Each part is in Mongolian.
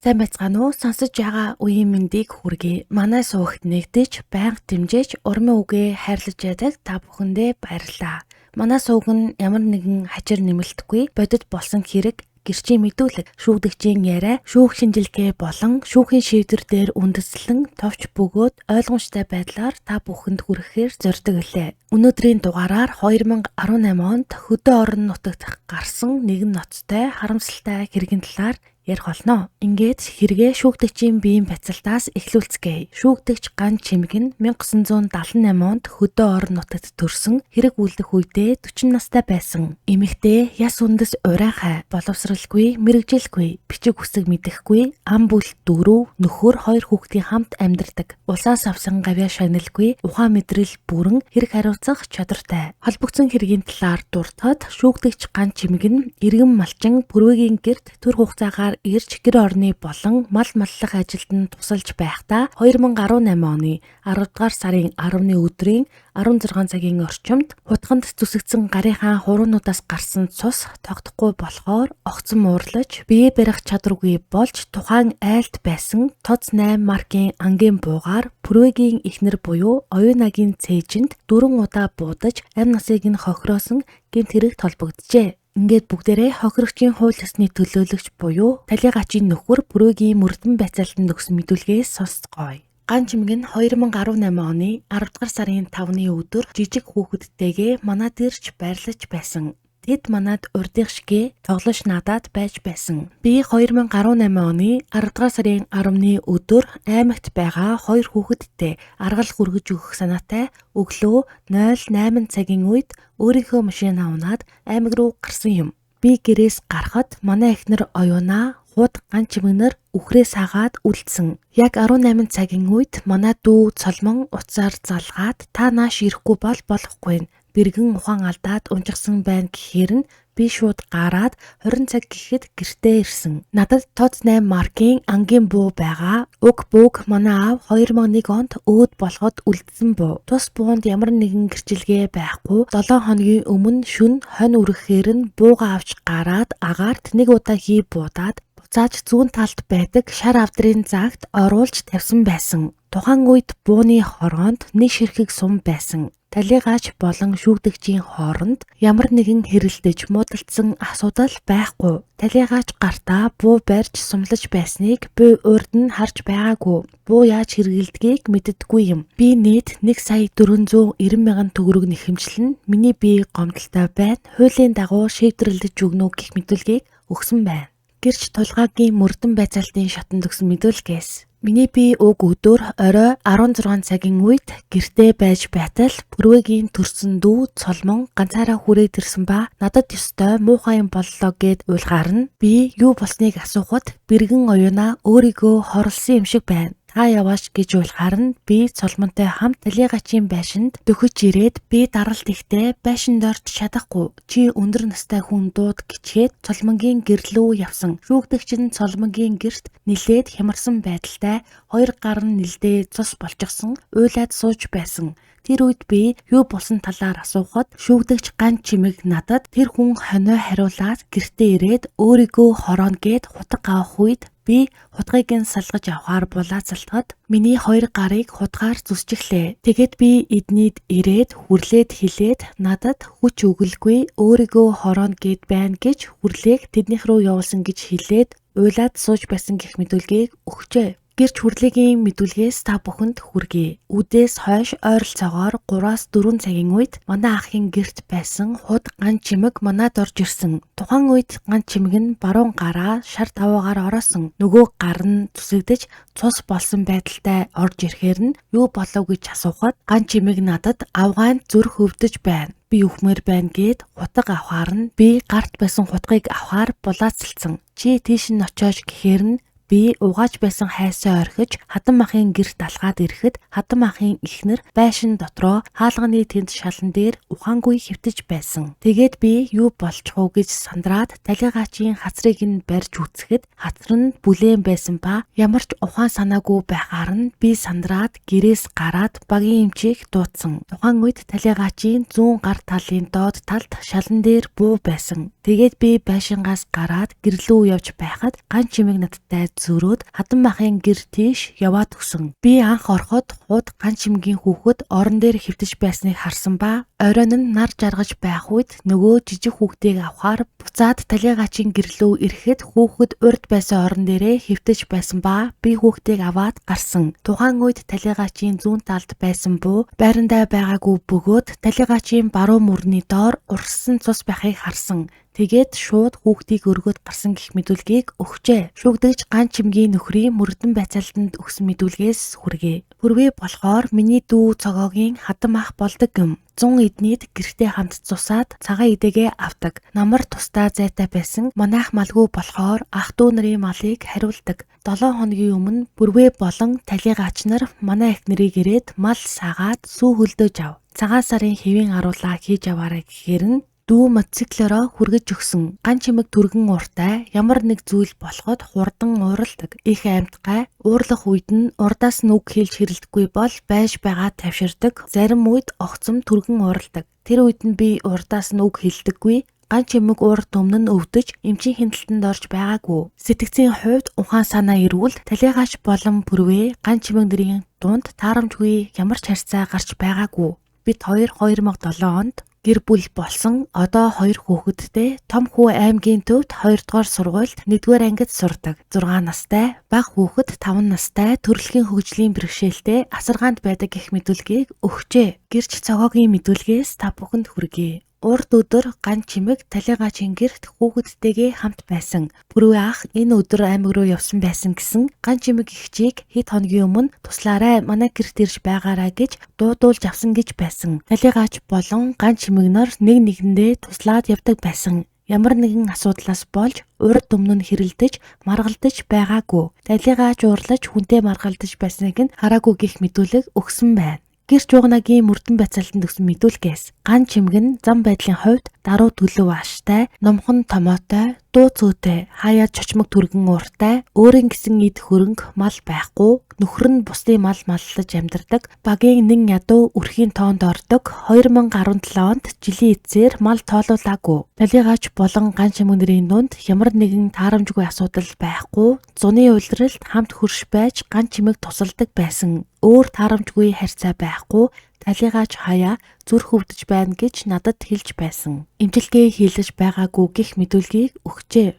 Сайн байцгаана уу? Сонсож байгаа үеийн мэндийг хүргэе. Манай суугт нэгдэж, байнга дэмжиж, урмын үгээ хайрлаж яадаг та бүхэндээ баярлалаа. Манай сууг нь ямар нэгэн хачир нэмэлтгүй бодит болсон хэрэг гэрчийн мэдүүлэг, шүүгдэгчийн яриа, шүүх шинжилгээ болон шүүхийн шийдвэр дээр үндэслэн товч бөгөөд ойлгомжтой байдлаар та бүхэнд хүрэхээр зорддог илээ. Өнөөдрийн дугаараар 2018 онд хөдөө орон нутагт гарсан нэгэн ноцтой харамсалтай хэргийн талаар ярих болно. Ингээд хэрэгээ шүүгдэгчийн биеийн бяцалтаас эхлүүлцгээе. Шүүгдэгч Ган Чимэг нь 1978 онд хөдөө орон нутагт төрсөн. Хэрэг үлдэх үедээ 40 настай байсан. Эмэгтэй яс үндэс урайхай, боловсралгүй, мэрэгжилгүй, бичиг үсэг мэдэхгүй, ам бүл дөрөв, нөхөр 2 хүүхдийн хамт амьдардаг. Улсаас авсан гавьяа шагналгүй, ухаан мэдрэл бүрэн хэрэг хариуцах чадвартай. Холбогдсон хэргийн талаар дуртахад шүүгдэгч Ган Чимэг нь иргэн малчин Пүрвэгийн гэрт төр хугацаагаар ирж гэр орны болон мал маллах ажилд нь тусалж байхдаа 2018 оны 10 дугаар сарын 10-ны өдрийн 16 цагийн орчимд хутганд зүсэгдсэн гарынхаа хуруунуудаас гарсан цус тогтохгүй болохоор огцон муурлаж бие барих чадваргүй болж тухайн айлд байсан ТОЦ 8 маркийн ангийн буугаар Пүрвэгийн эхнэр буюу оюунагийн цээжинд 4 удаа буудаж амь насыг нь хохироосон гэмт хэрэг толбогджээ. Ингээд бүгдээрээ хохирогчийн хууль ёсны төлөөлөгч буюу талигачийн нөхөр Пүрвэгийн мөрдөн байцаалтанд өгсөн мэдүүлгээс сонсцгоё. Ган Чимэг нь 2018 оны 10 дугаар сарын 5-ны өдөр жижиг хүүхэдтэйгээ манад ирж байрлаж байсан. Тэд манад урдих шигээ тоглож надад байж байсан. Би 2018 оны 10 дугаар сарын 10-ны өдөр аймагт байгаа 2 хүүхэдтэй аргал хүргэж өгөх санаатай өглөө 08 цагийн үед өөрийнхөө машинаа унаад аймаг руу гарсан юм. Би гэрээс гарахад манай эхнэр оюунаа хууд Ган Чимэгнэр үхрээ саагаад үлдсэн. Яг 18 цагийн үед манай дүү цолмон уцаар залгаад та нааш ирэхгүй болохгүй. Бэргэн ухаан алдаад унжигсан байна гэхээр нь би шууд гараад 20 цаг гэхэд гэртээ ирсэн. Надад ТОЦ 8 маркийн ангийн буу байгаа. Уг бууг манай аав 2001 онд өөд болгоод үлдсэн буу. Тус буунд ямар нэгэн гэрчилгээ байхгүй. 7 хоногийн өмнө шөнө хонь үрэхээр нь бууга авч гараад агаарт нэг удаа хий буудаад буцааж зүүн талд байдаг шар авдрын загт оруулж тавьсан байсан. Тухайн үед бууны хороонд нэг ширхэг сум байсан. Талигаач болон шүүгдэгчийн хооронд ямар нэгэн хэрэлдэж муудалцсан асуудал байхгүй. Талигаач гартаа буу барьж сумлаж байсныг би урд нь харж байгаагүй. Буу яаж хэрэгэлдгийг мэддэггүй юм. Би нийт 1,490,000 төгрөг нэхэмжлэн миний бие гомдолтой байна. Хуулийн дагуу шийдвэрлэж өгнө гэх мэдүүлгийг өгсөн байна. Гэрч тулгаагийн мөрдөн байцаалтын шатанд өгсөн мэдүүлгээс миний бие уг өдөр орой 16 цагийн үед гэртээ байж байтал Пүрвэгийн төрсөн дүү цолмон ганцаараа хүрээд ирсэн ба надад ёстой муухай юм боллоо гэд уйлгаар нь би юу болсныг асуухад бэргэн оюунаа өөрийгөө хорлсон юм шиг байна. Та яваач гэж уйлгаар нь би цолмонтой хамт талигачийн байшинд дөхөж ирээд би даралт ихтэй байшинд орж чадахгүй. Чи өндөр настай хүн дууд гिचгээд цолмонгийн гэрлөө явсан. Шүүгдэгч нь цолмонгийн герт нилээд хямарсан байдалтай 2 гар нь нилдээ цус болчихсон уйлаад сууж байсан. Тэр үед би юу болсон талаар асуухад шүүгдэгч Ган Чимэг надад тэр хүн хонио хариулаад гэртээ ирээд өөрийгөө хорооно гэд хутга авах үед би хутгийг нь салгаж авахаар булаацалтад миний 2 гарыг хутгаар зүсчихлээ. Тэгээд би эднийд ирээд хүрлээд хэлээд надад хүч өгөлгүй өөрийгөө хорооно гэд байна гэж хүрлээг тэднийх рүү явуулсан гэж хэлээд уйлаад сууж байсан гэх мэдүүлгийг өгчээ. Гэрч хүрлэгийн мэдүүлгээс та бүхэнд хүргэе. Үдээс хойш ойролцоогоор 3-4 цагийн үед манай ахын гэрт байсан худ Ган Чимэг манад орж ирсэн. Тухайн үед Ган Чимэг нь баруун гараа шар даваагаар ороосон. Нөгөө гар нь зүсэгдэж цус болсон байдалтай орж ирэхээр нь юу болов гэж асуухад Ган Чимэг надад авгаанд зүрх өвдөж байна. Би үхмээр байна гэд хутга авахаар нь би гарт байсан хутгийг авахаар булаацалцсан. Чи тийш нь очооч гэхээр нь би угааж байсан хайсаа орхиж хатан махын гэрт алгаад ирэхэд хатан махын эхнэр байшин дотроо хаалганы тэнд шалан дээр ухаангүй хэвтэж байсан. Тэгээд би юу болчих уу гэж сандраад талигачийн хацрыг нь барьж үцхэд хацар нь бүлээн байсан ба ямар ч ухаан санаагүй байхаар нь би сандраад гэрээс гараад багийн эмчийг дуудсан. Тухайн үед талигачийн зүүн гар талын доод талд шалан дээр буу байсан. Тэгээд би байшингаас гараад гэрлүү явж байхад Ган Чимэг надтай зөрөөд хатан махын гэр тийш яваад өгсөн. Би анх ороход хууд Ган Чимгийн хүүхэд орон дээр хэвтэж байсныг харсан ба оройн нь нар жаргаж байх үед нөгөө жижиг хүүхдийг авахаар буцаад талигачийн гэрлөө ирэхэд хүүхэд урд байсан орон дээрээ хэвтэж байсан ба би хүүхдийг аваад гарсан. Тухайн үед талигачийн зүүн талд байсан буу байрандаа байгаагүй бөгөөд талигачийн баруун мөрний доор урссан цус байхыг харсан. Тэгээд шууд хүүхдийг өргөөд гарсан гэх мэдүүлгийг өгчээ. Шүгдэж Ган Чимгийн нөхрийн мөрдөн байцаалтанд өгсөн мэдүүлгээс хүргэе. Хүрвээ болохоор миний дүү цогоогийн хатан ах болдог юм. 100 эднийд гэртээ хамт цусаад цагаан идэгээ авдаг. Намар тусдаа зайтай байсан. Манайх малгүй болохоор ах дүү нарын малыг хариулдаг. 7 хоногийн өмнө бүрвээ болон талигаач нар манай эхнэрийг ирээд мал саагаад сүү хөлдөөж ав. Цагаан сарын хэвийн аруулаа хийж аваарай гэхээр нь дүү мотоциклороо хүргэж өгсөн. Ган Чимэг түргэн уртай ямар нэг зүйл болоход хурдан уурладаг. Их аймтгай уурлах үед нь урдаас нь үг хэлж хэрэлдэхгүй бол байж байгаа тавширдаг. Зарим үед огцом түргэн уурладаг. Тэр үед нь би урдаас нь үг хэлдэггүй. Ган Чимэг урд өмнө нь өвдөж эмчийн хяналтанд орж байгаагүй. Сэтгцийн хувьд ухаан санаа ирвэл талигаач болон бүрвээ Ган Чимэг нарын дунд таарамжгүй ямар ч харьцаа гарч байгаагүй. Бид хоёр 2007 онд гэр бүл болсон. Одоо 2 хүүхэдтэй. Том хүү аймгийн төвд 2 дугаар сургуульд 1-р ангид сурдаг. 6 настай. Бага хүүхэд 5 настай. Төрөлхийн хөгжлийн бэрхшээлтэй асаргаанд байдаг гэх мэдүүлгийг өгчээ. Гэрч цогоогийн мэдүүлгээс та бүхэнд хүргэе. Урд өдөр Ган Чимэг талигачийн гэрт хүүхэдтэйгээ хамт байсан. Бүрвээ ах энэ өдөр аймаг руу явсан байсан гэсэн Ган Чимэг ихчийг хэд хоногийн өмнө туслаарай манай гэрт ирж байгаарай гэж дуудуулж авсан гэж байсан. Талигач болон Ган Чимэг нар нэг нэгэндээ туслаад явдаг байсан. Ямар нэгэн асуудлаас болж урд өмнө нь хэрэлдэж, маргалдаж байгаагүй. Талигач уурлаж хүнтэй маргалдаж байсныг нь хараагүй гэх мэдүүлэг өгсөн байна. Гэрч угнагийн мөрдөн байцаалтанд өгсөн мэдүүлгээс Ган Чимэг нь зам байдлын хувьд даруй төлөв ааштай, номхон томоотой, дуу цөөтэй, хаяад чочмог түргэн ууртай, өөрийн гэсэн эд хөрөнгө мал байхгүй, нөхөр нь бусдын мал маллаж амьдардаг, багийн нэн ядуу өрхийн тоонд ордог. 2017 онд жилийн эцсээр мал тоолуулаагүй. Талигаач болон Ган Чимэг нарын дунд ямар нэгэн таарамжгүй асуудал байхгүй. Зуны улиралд хамт хөрш байж Ган Чимэг тусалдаг байсан. Өөр таарамжгүй харьцаа байхгүй. Талигаач хаяа зүрх өвдөж байна гэж надад хэлж байсан. Эмчилгээ хийлэж байгаагүй гэх мэдүүлгийг өгчээ.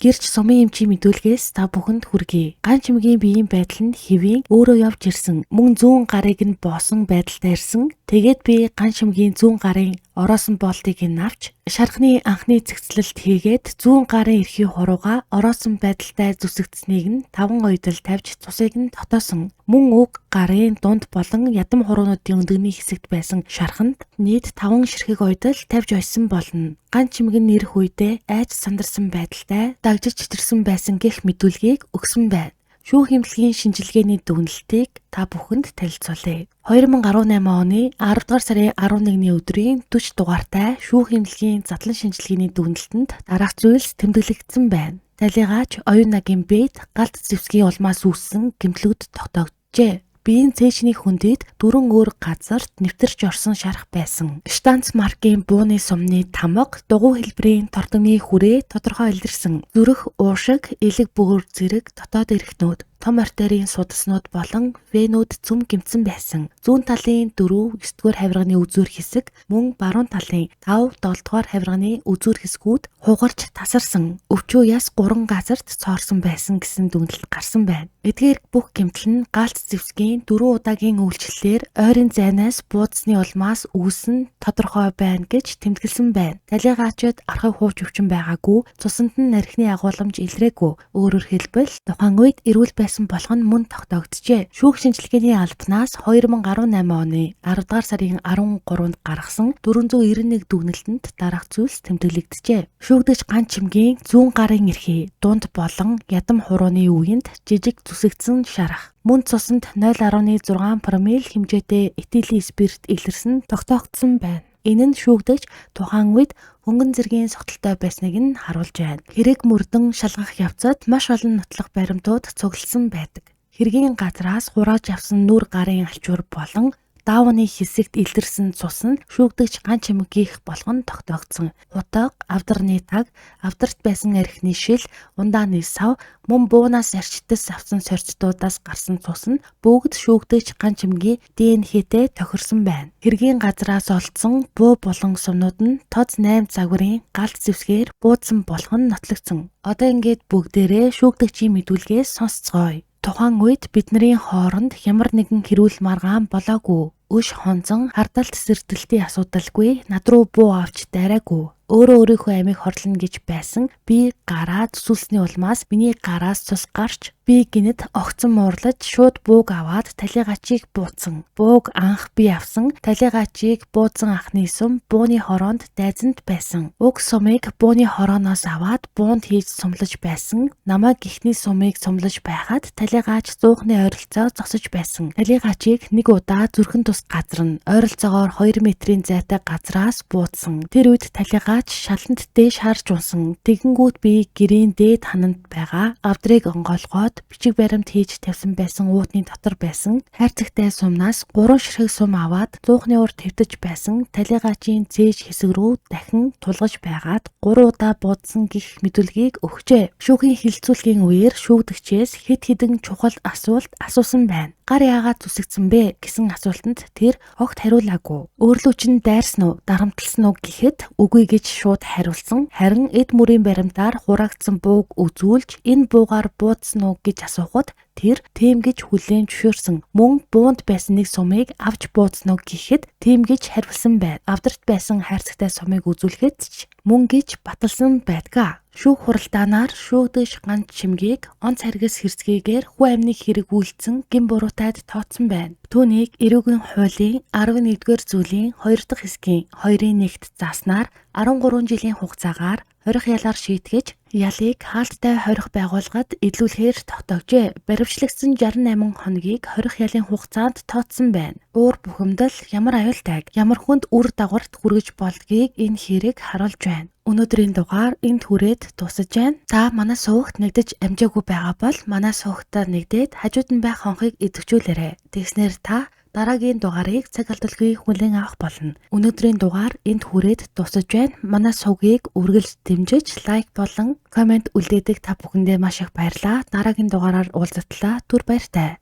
Гэрч сумын эмчийн мэдүүлгээс та бүхэнд хүргэе. Ган Чимэгийн биеийн байдал нь хэвийн өөрөө явж ирсэн. Мөн зүүн гарыг нь боосон байдалтай ирсэн. Тэгээд би Ган Чимэгийн зүүн гарын ороосон болтыг нь авч шархны анхны цэгцлэлт хийгээд зүүн гарын эрхий хурууга ороосон байдалтай зүсэгдсэнийг нь 5 оёдол тавьж цусыг нь дотоосон. Мөн уг гарын дунд болон ядам хуруунуудын өндөгний хэсэгт байсан шарханд нийт 5 ширхэг оёдол тавьж ойсон болно. Ган Чимэг нь ирэх үедээ айж сандарсан байдалтай дагжиж чичирсэн байсан гэх мэдүүлгийг өгсөн байна. Шүүх эмнэлгийн шинжилгээний дүгнэлтийг та бүхэнд танилцуулъя. 2018 оны 10 дугаар сарын 11-ний өдрийн 40 дугаартай шүүх эмнэлгийн задлан шинжилгээний дүгнэлтэнд дараах зүйлс тэмдэглэгдсэн байна. Талигаач оюун нагийн бэд галт зэвсгийн улмаас үүссэн гэмтлүүд тогтоогджээ. Биеийн цээжний хүндэд 4 өөр газарт нэвтэрч орсон шарх байсан. Штанц маркийн бууны сумны тамга, дугуй хэлбэрийн тордогны хүрээ тодорхой илэрсэн. Зүрх, уушиг, элэг бөөр зэрэг дотоод эрхтнүүд, том артерийн судаснууд болон венүүд цөм гэмтсэн байсан. Зүүн талын 4, 9-р хавирганы үзүүр хэсэг, мөн баруун талын 5, 7-р хавирганы үзүүр хэсгүүд хугарч тасарсан. Өвчөө яс 3 газарт цоорсон байсан гэсэн дүгнэлт гарсан байна. Эдгээр бүх гэмтэл нь галт зэвсгийн 4 удаагийн үйлчлэлээр ойрын зайнаас буудсны улмаас үүсэн тодорхой байна гэж тэмдэглэсэн байна. Талигаачид архив хууч өвчин байгаагүй, цусанд нь нархины агуулмж илрээгүй. Өөрөөр хэлбэл тухайн үед эрүүл байсан болох нь мөн тогтоогджээ. Шүүх шинжилгээний албанаас 2018 оны 10 дугаар сарын 13-нд гаргасан 491 дүгнэлтэнд дараах зүйлс тэмдэглэгдэжээ. Шүүгдэж Ган Чимгийн зүүн гарын эрхий, дунд болон ядам хурууны үеинд жижиг зүсэгдсэн шарах. Мөн цусанд 0.6 промил хэмжээтэй этилийн спирт илэрсэн тогтоогдсон байна. Энэ нь шүүгдэж тухайн үед хөнгөн зэргийн согтолтой байсныг нь харуулж байна. Хэрэг мөрдөн шалгах явцад маш олон нотлох баримтууд цугласан байдаг. Хэргийн газраас хурааж авсан нүр гарын алчуур болон даавны хэсэгт илэрсэн цус нь шүүгдэгч ган чимэг гих болгон тогтоогдсон. Утга, авдарны таг, авдарт байсан архины шил, ундааны сав, мөн буунаас арчтас авсан сорьцтуудаас гарсан цус нь бүгд шүүгдэгч ган чимгийн ДНХ-тэй тохирсон байна. Хэргийн газраас олдсон буу болон сумнууд нь тоц 8 загварын галт зэвсгээр буудсан болгон нотлогдсон. Одоо ингээд бүгдээрээ шүүгдэгчийн мэдүүлгээс сонсцгоё. Тухайн үед бидний хооронд ямар нэгэн хэрүүл маргаан болоогүй. Өш хонзон хардалт сэрдэлтийн асуудалгүй, над руу буу авч дайраагүй. Өөрөө өөрийнхөө амийг хорлоно гэж байсан. Би гараа зүсэлсний улмаас миний гараас цус гарч би гинэд огцон муурлаж шууд бууг аваад талигачийг бууцсан. Бууг анх би авсан. Талигачийг бууцсан анхны сум бууны хороонд дайзанд байсан. Уг сумыг бууны хорооноос аваад буунд хийж сумлаж байсан. Намайг гихний сумыг сумлаж байхад талигач зуухны ойролцоо зогсож байсан. Талигачийг нэг удаа зүрхэн тус газар нь ойролцоогоор 2 метрийн зайтай газраас бууцсан. Тэр үед талигач шалант дээш харж унсан. Тэгэнгүүт би гэрийн дээд хананд байгаа авдрыг онгойлгоод бичиг баримт хийж тавьсан байсан уутны дотор байсан хайрцагтай сумнаас 3 ширхэг сум аваад зуухны урд твтэж байсан талигачийн цээж хэсэг рүү дахин тулгаж байгаад 3 удаа буудсан гих мэдүүлгийг өгчээ. Шүүхийн хилцүүлгийн үеэр шүүгдэгчээс хэд хэдэн чухал асуулт асуусан байна. Гар яагаад зүсэгдсэн бэ гэсэн асуултанд тэр огт хариулаагүй. Өөрлөө чинь дайрсан уу, дарамтлсан уу гэхэд үгүй гэж шууд хариулсан. Харин эд мөрийн баримтаар хураагдсан бууг үзүүлж энэ буугаар буудсан уу гэж асуухад тэр тийм гэж хүлээн зөвшөөрсөн. Мөн буунд байсан нэг сумыг авч буудсан уу гэхэд тийм гэж хариулсан байна. Авдарт байсан хайрцагтай сумыг үзүүлэхэд ч мөн гэж баталсан байдгаа. Шүүх хуралдаанаар шүүгдэгч ган чимгийг онц харгас хэрцгийгээр хүү амныг хэрэгүүлсэн гин буруутайд тооцсон байна. Түүнийг эрүүгийн хуулийн 11-р зүйлийн 2 дахь хэсгийн 2-1-т зааснаар 13 жилийн хугацаагаар хорих ялаар шийтгэж ялыг хаалттай хорих байгууллагад идлүүлэхээр тогтоогжээ. Баривчлагдсан 68 хоногийг хорих ялын хугацаанд тооцсон байна. Уур бухимдал ямар аюултай, ямар хүнд үр дагаварт хүргэж болдгийг энэ хэрэг харуулж байна. Өнөөдрийн дугаар энд хүрээд дуусаж байна. Та манай сувагт нэгдэж амжаагүй байгаа бол манай сувагтаа нэгдээд хажууд нь байх хонхыг идэвхжүүлээрэй. Тэгснээр та дараагийн дугаарыг цаг алдалгүй хүлээн авах болно. Өнөөдрийн дугаар энд хүрээд дуусаж байна. Манай сувгийг үргэлж дэмжиж, лайк болон комент үлдээдэг та бүхэндээ маш их баярлалаа. Дараагийн дугаараар уулзтлаа. Түр баяртай.